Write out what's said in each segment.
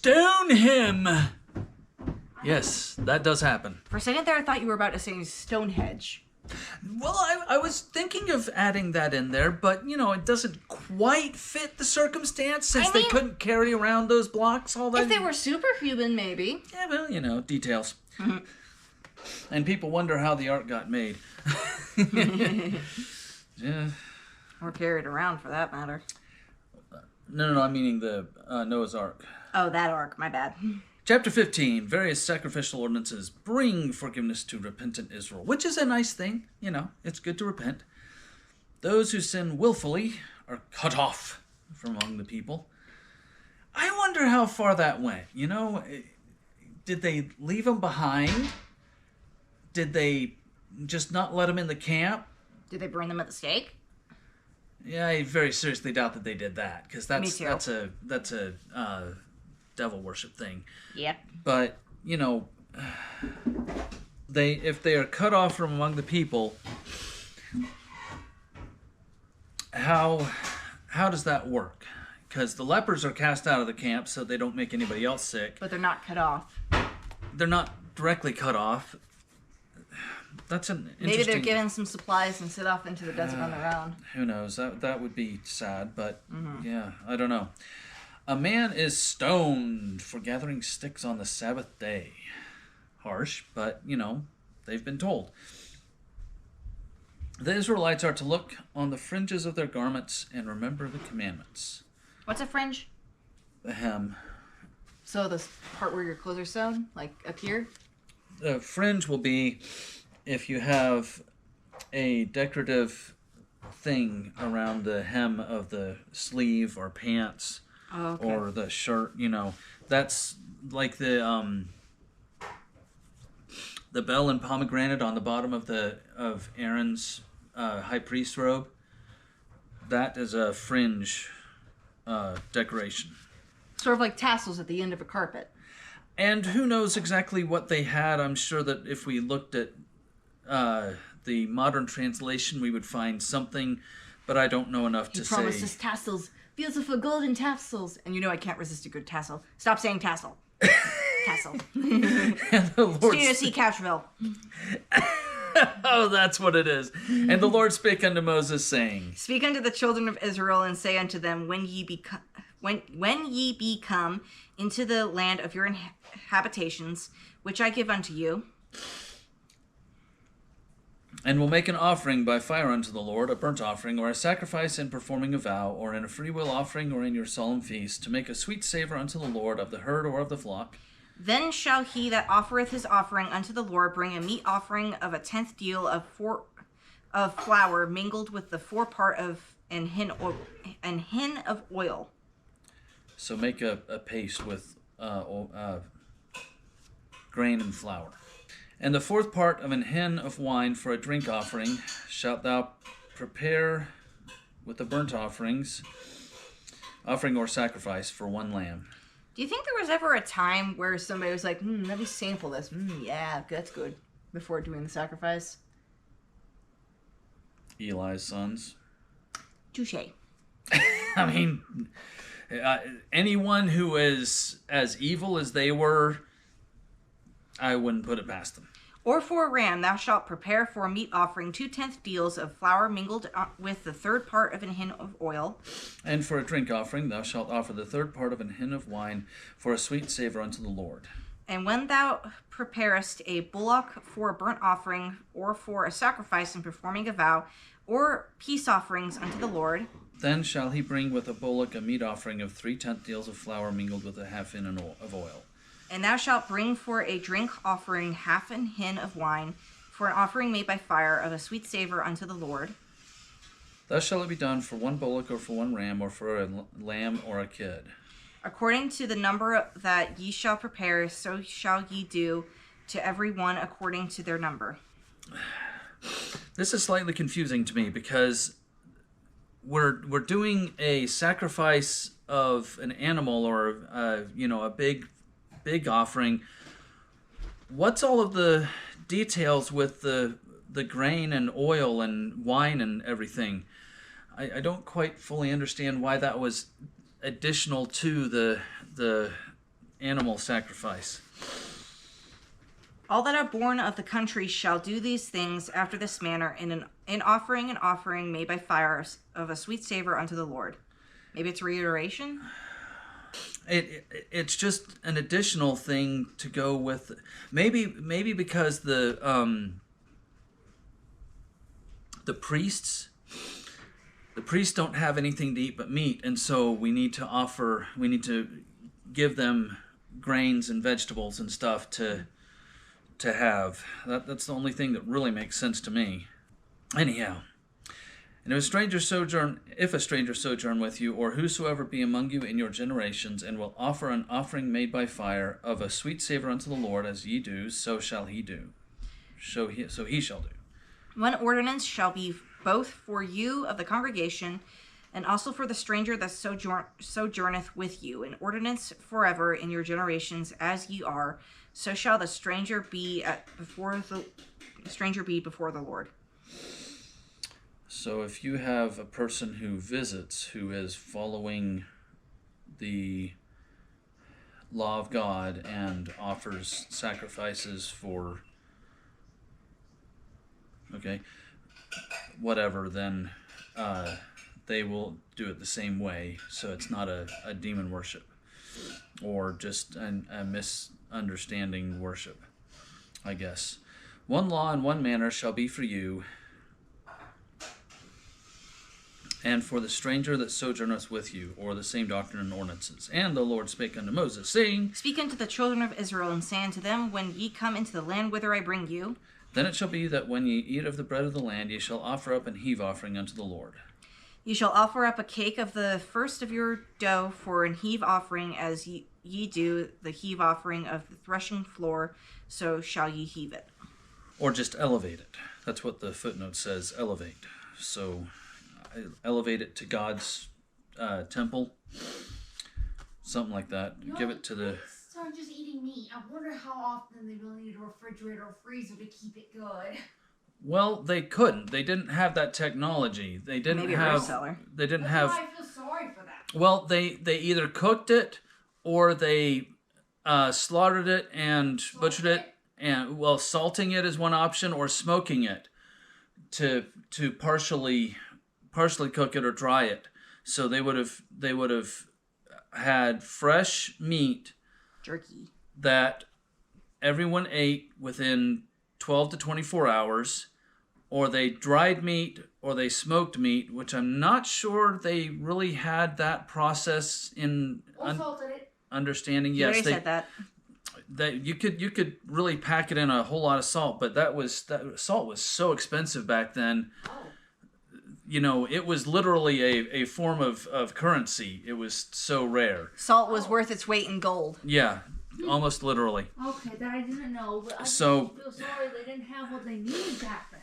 stone him. Yes, that does happen. For a second there, I thought you were about to say Stonehenge. Well, I was thinking of adding that in there, but, it doesn't quite fit the circumstance since they couldn't carry around those blocks all that. If they were superhuman, maybe. Yeah, well, details. Mm-hmm. And people wonder how the ark got made. Yeah. Or carried around, for that matter. No, I'm meaning the Noah's Ark. Oh, that ark, my bad. Chapter 15, various sacrificial ordinances bring forgiveness to repentant Israel, which is a nice thing. It's good to repent. Those who sin willfully are cut off from among the people. I wonder how far that went. Did they leave them behind? Did they just not let them in the camp? Did they burn them at the stake? Yeah, I very seriously doubt that they did that, because that's a devil worship thing. Yep. But if they are cut off from among the people, how does that work? Because the lepers are cast out of the camp so they don't make anybody else sick. But they're not cut off. They're not directly cut off. That's an interesting... Maybe they're given some supplies and set off into the desert on their own. Who knows? That would be sad, but yeah, I don't know. A man is stoned for gathering sticks on the Sabbath day. Harsh, but, they've been told. The Israelites are to look on the fringes of their garments and remember the commandments. What's a fringe? The hem. So the part where your clothes are sewn, like up here? The fringe will be if you have a decorative thing around the hem of the sleeve or pants. Oh, okay. Or the shirt, that's like the bell and pomegranate on the bottom of Aaron's high priest robe. That is a fringe decoration. Sort of like tassels at the end of a carpet. And who knows exactly what they had. I'm sure that if we looked at the modern translation, we would find something, but I don't know enough to say. He promised us tassels. Beautiful golden tassels. And I can't resist a good tassel. Stop saying tassel. Tassel. And the Lord Studio C. Couchville. Oh, that's what it is. And the Lord spake unto Moses, saying, Speak unto the children of Israel, and say unto them, when ye be come into the land of your habitations, which I give unto you, and will make an offering by fire unto the Lord, a burnt offering, or a sacrifice in performing a vow, or in a freewill offering, or in your solemn feast, to make a sweet savor unto the Lord of the herd or of the flock. Then shall he that offereth his offering unto the Lord bring a meat offering of a 10th deal of flour mingled with the 4-part of an hin of oil. So make a paste with grain and flour. And the 4th part of an hin of wine for a drink offering shalt thou prepare with the burnt offering or sacrifice for 1 lamb. Do you think there was ever a time where somebody was like, let me sample this. Yeah, that's good. Before doing the sacrifice? Eli's sons. Touché. I mean, anyone who is as evil as they were, I wouldn't put it past them. Or for a ram, thou shalt prepare for a meat offering 2 tenth deals of flour mingled with the 3rd part of an hin of oil. And for a drink offering, thou shalt offer the 3rd part of an hin of wine for a sweet savor unto the Lord. And when thou preparest a bullock for a burnt offering, or for a sacrifice in performing a vow, or peace offerings unto the Lord, then shall he bring with a bullock a meat offering of 3/10 deals of flour mingled with a half hin of oil. And thou shalt bring for a drink offering 1/2 an hin of wine, for an offering made by fire of a sweet savor unto the Lord. Thus shall it be done for 1 bullock, or for 1 ram, or for a lamb or a kid. According to the number that ye shall prepare, so shall ye do to every one according to their number. This is slightly confusing to me, because we're doing a sacrifice of an animal, or a big offering. What's all of the details with the grain and oil and wine and everything? I don't quite fully understand why that was additional to the animal sacrifice. All that are born of the country shall do these things after this manner in offering an offering made by fire of a sweet savor unto the Lord. Maybe it's reiteration? It's just an additional thing to go with. Maybe because the priests don't have anything to eat but meat, and so we need to give them grains and vegetables and stuff to have. That's the only thing that really makes sense to me. Anyhow, and if a stranger sojourn with you, or whosoever be among you in your generations, and will offer an offering made by fire of a sweet savor unto the Lord, as ye do, so shall he do. So he shall do. One ordinance shall be both for you of the congregation, and also for the stranger that sojourneth with you, an ordinance forever in your generations, as ye are, so shall the stranger be before the Lord. So if you have a person who visits who is following the law of God and offers sacrifices for whatever, then they will do it the same way. So it's not a demon worship or just a misunderstanding worship, I guess. One law and one manner shall be for you, and for the stranger that sojourneth with you, or the same doctrine and ordinances. And the Lord spake unto Moses, saying, Speak unto the children of Israel, and say unto them, when ye come into the land whither I bring you, then it shall be that when ye eat of the bread of the land, ye shall offer up an heave offering unto the Lord. Ye shall offer up a cake of the first of your dough for an heave offering, as ye do the heave offering of the threshing floor, so shall ye heave it. Or just elevate it. That's what the footnote says, elevate. So elevate it to God's temple, something like that. Give it to the... Start just eating meat. I wonder how often they will need a refrigerator or freezer to keep it good. Well, they couldn't. They didn't have that technology. They didn't Maybe have. a cellar. They didn't That's have. why I feel sorry for that. Well, they either cooked it or they slaughtered it and butchered it, and salting it is one option, or smoking it to partially cook it or dry it. So they would have had fresh meat, Jerky. that everyone ate within 12 to 24 hours, or they dried meat, or they smoked meat, which I'm not sure they really had that process in Salted it. understanding. You Yes, already said that. That you could really pack it in a whole lot of salt, but that salt was so expensive back then. Oh. You know, it was literally a form of currency. It was so rare. Salt was worth its weight in gold. Yeah, almost literally. Okay, that I didn't know, but I So- feel sorry they didn't have what they needed back then.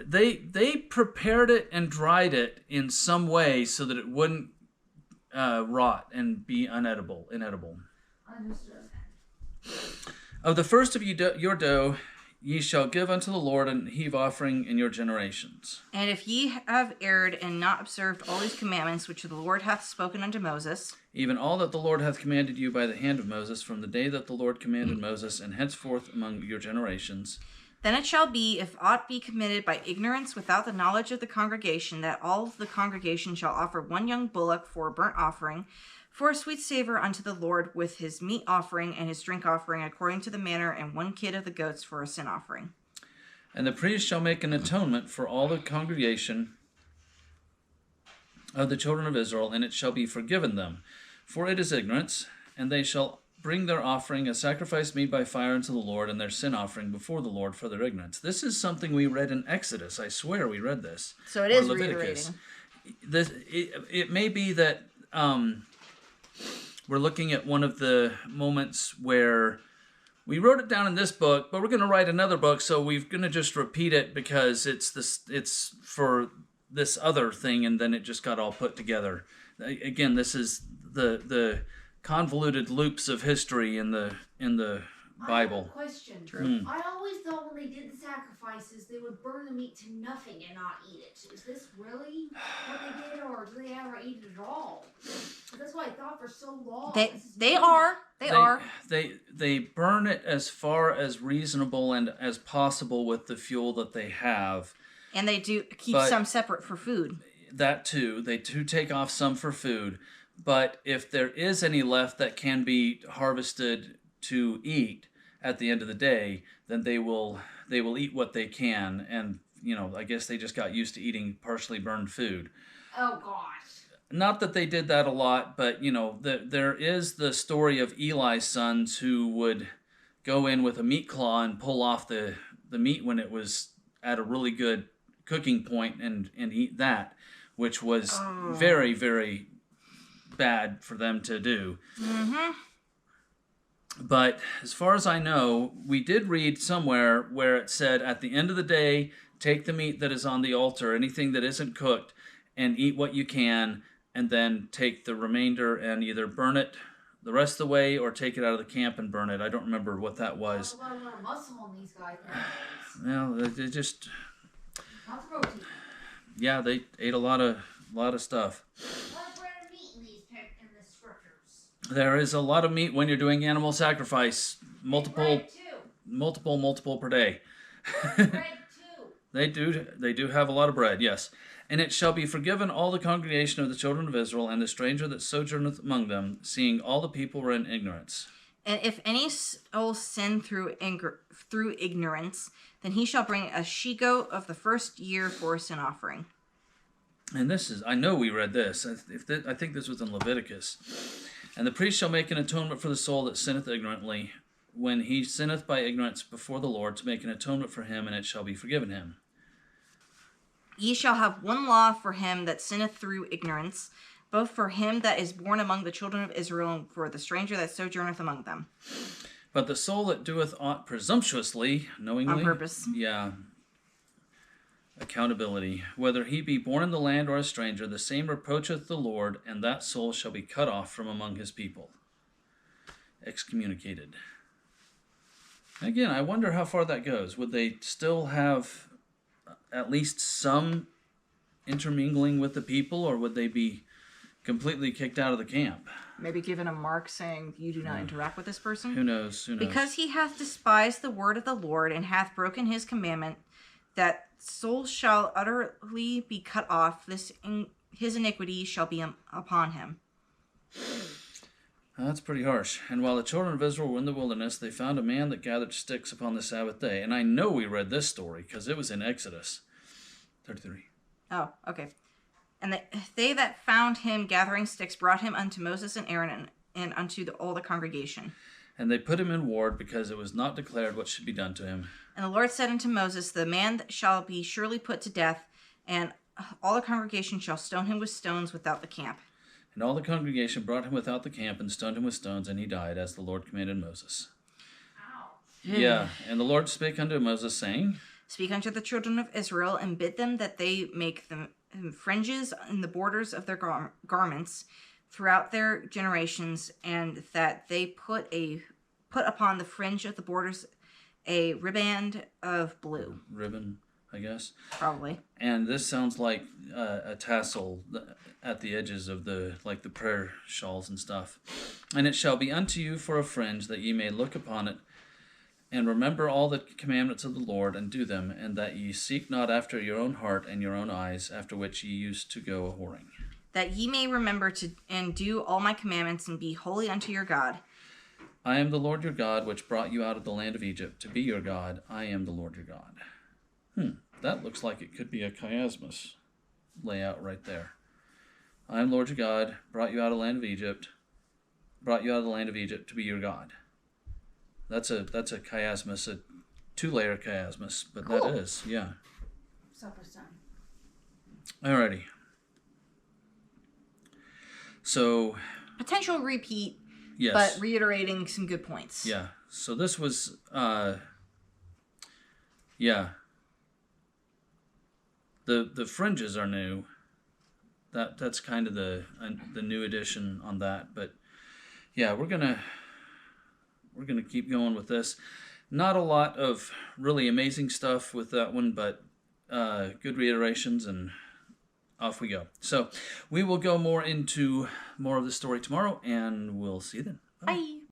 They prepared it and dried it in some way so that it wouldn't rot and be inedible. Understood. Of the first of your dough, ye shall give unto the Lord an heave offering in your generations. And if ye have erred and not observed all these commandments which the Lord hath spoken unto Moses, Even all that the Lord hath commanded you by the hand of Moses, from the day that the Lord commanded Moses, and henceforth among your generations. then it shall be, if aught be committed by ignorance without the knowledge of the congregation, that all of the congregation shall offer one young bullock for a burnt offering, for a sweet savor unto the Lord, with his meat offering and his drink offering according to the manner, and one kid of the goats for a sin offering. And the priest shall make an atonement for all the congregation of the children of Israel, and it shall be forgiven them. For it is ignorance, and they shall bring their offering, a sacrifice made by fire unto the Lord, and their sin offering before the Lord for their ignorance. This is something we read in Exodus. I swear we read this. So it Or is Leviticus. reiterating. It may be that we're looking at one of the moments where we wrote it down in this book, but we're going to write another book, so we're going to just repeat it because it's for this other thing, and then it just got all put together. Again, this is the convoluted loops of history in the Bible. I have a question. True. I always thought when they did the sacrifices, they would burn the meat to nothing and not eat it. Is this really what they did, or do they ever eat it at all? 'Cause that's what I thought for so long. This is They weird. are, They burn it as far as reasonable and as possible with the fuel that they have. And they do keep some separate for food. That too. They do take off some for food. But if there is any left that can be harvested to eat at the end of the day, then they will eat what they can. And, I guess they just got used to eating partially burned food. Oh, gosh. Not that they did that a lot, but, there is the story of Eli's sons who would go in with a meat claw and pull off the meat when it was at a really good cooking point and eat that, which was very, very bad for them to do. Mm-hmm. But as far as I know, we did read somewhere where it said at the end of the day, take the meat that is on the altar, anything that isn't cooked, and eat what you can, and then take the remainder and either burn it the rest of the way or take it out of the camp and burn it. I don't remember what that was. There's a lot of muscle on these guys. Well, they just... Lots of protein. Yeah, they ate a lot of stuff. A lot of bread and meat in the scriptures. There is a lot of meat when you're doing animal sacrifice. Multiple per day. Bread too. They do have a lot of bread, yes. And it shall be forgiven all the congregation of the children of Israel and the stranger that sojourneth among them, seeing all the people were in ignorance. And if any soul sin through ignorance, then he shall bring a she-goat of the first year for a sin offering. And this is, I know we read this. I think this was in Leviticus. And the priest shall make an atonement for the soul that sinneth ignorantly, when he sinneth by ignorance before the Lord, to make an atonement for him, and it shall be forgiven him. Ye shall have one law for him that sinneth through ignorance, both for him that is born among the children of Israel, and for the stranger that sojourneth among them. But the soul that doeth aught presumptuously, knowingly... On purpose. Yeah. Accountability. Whether he be born in the land or a stranger, the same reproacheth the Lord, and that soul shall be cut off from among his people. Excommunicated. Again, I wonder how far that goes. Would they still have at least some intermingling with the people, or would they be completely kicked out of the camp? Maybe given a mark saying, you do not interact with this person? Who knows? Because he hath despised the word of the Lord, and hath broken his commandment, that soul shall utterly be cut off, his iniquity shall be upon him. That's pretty harsh. And while the children of Israel were in the wilderness, they found a man that gathered sticks upon the Sabbath day. And I know we read this story, because it was in Exodus 33. Oh, okay. And they that found him gathering sticks brought him unto Moses and Aaron and unto all the congregation. And they put him in ward, because it was not declared what should be done to him. And the Lord said unto Moses, the man shall be surely put to death, and all the congregation shall stone him with stones without the camp. And all the congregation brought him without the camp and stoned him with stones, and he died, as the Lord commanded Moses. Ouch. Yeah, and the Lord spake unto Moses, saying, Speak unto the children of Israel, and bid them that they make them fringes in the borders of their garments throughout their generations, and that they put upon the fringe of the borders a riband of blue. Ribbon, I guess. Probably. And this sounds like a tassel at the edges of the prayer shawls and stuff. And it shall be unto you for a fringe, that ye may look upon it, and remember all the commandments of the Lord, and do them, and that ye seek not after your own heart and your own eyes, after which ye used to go a-whoring. That ye may remember to and do all my commandments, and be holy unto your God. I am the Lord your God, which brought you out of the land of Egypt, to be your God. I am the Lord your God. That looks like it could be a chiasmus layout right there. I am Lord your God, brought you out of the land of Egypt, to be your God. That's a chiasmus, a two-layer chiasmus, but cool. That is, yeah. Supper's done. Alrighty. So... potential repeat, yes. But reiterating some good points. Yeah. So this was, The fringes are new. That's kind of the new addition on that. But yeah, we're gonna keep going with this. Not a lot of really amazing stuff with that one, but good reiterations, and off we go. So we will go more into more of the story tomorrow, and we'll see you then. Bye.